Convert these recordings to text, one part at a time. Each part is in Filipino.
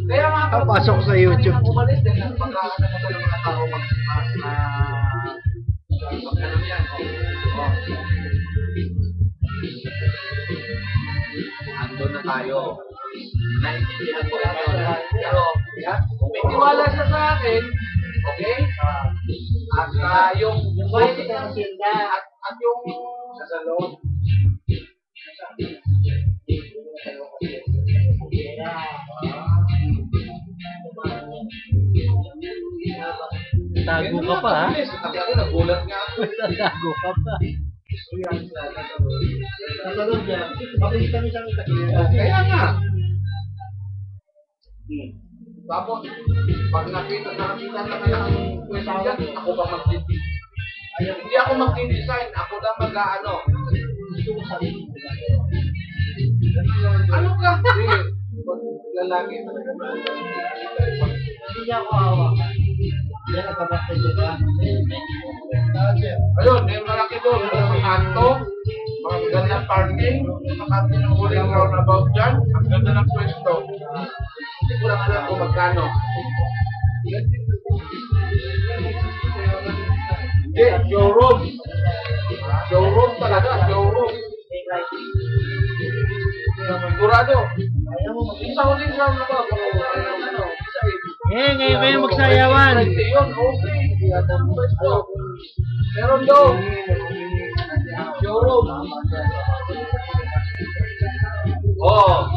Kaya nga, Pasok sa YouTube. umalis din lang pagka ng mga tao andun na tayo. Naintindihan ko rin yun. Pero, kung may tiwala siya sa akin, okay? At yung at yung sa loob. Tago ka pa, ha? Nagulat nga ako. Tago ka pa. Kaya nga. Tapos, pag nakita na ng question dyan, ako ba mag-design? Hindi ako mag-design, ako lang mag-ano. Ano ka? Lalaki. Hindi niya ako hawakan. Yan ang kabakta siya. Ayun, may malaki doon. Mga kanto, mga gandang parking, makati ng huling roundabout dyan, ang ganda ng pwesto. Hindi ko lang alam kung magkano. Hindi, showroom. Showroom talaga, showroom. Sigurado. Isa huling roundabout. Ngayon kayo magsayawan. Yun, okay. Meron doon. Showroom. Oh.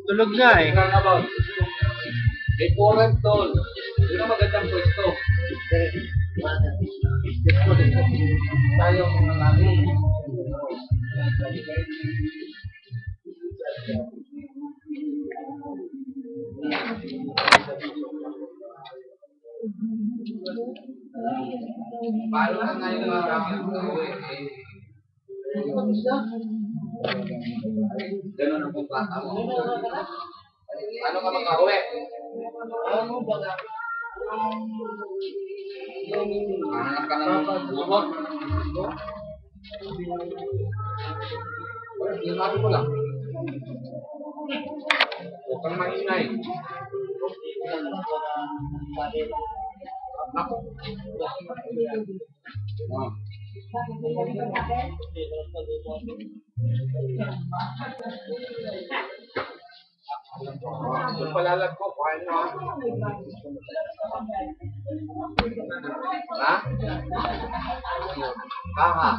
Tulog na eh. May forest doon. Yun ang magandang pwesto. Tayo mga lagi. Paano na ngayon mga gamit ko Ganun ang kontrata mo. Ano ka mag-uwi? Ano ba nga? Hanap ka ng lumot. Sinabi ko lang. Huwag kang maingay. Ako. Yung palalag ko, kuhain mo. Ha? Baka.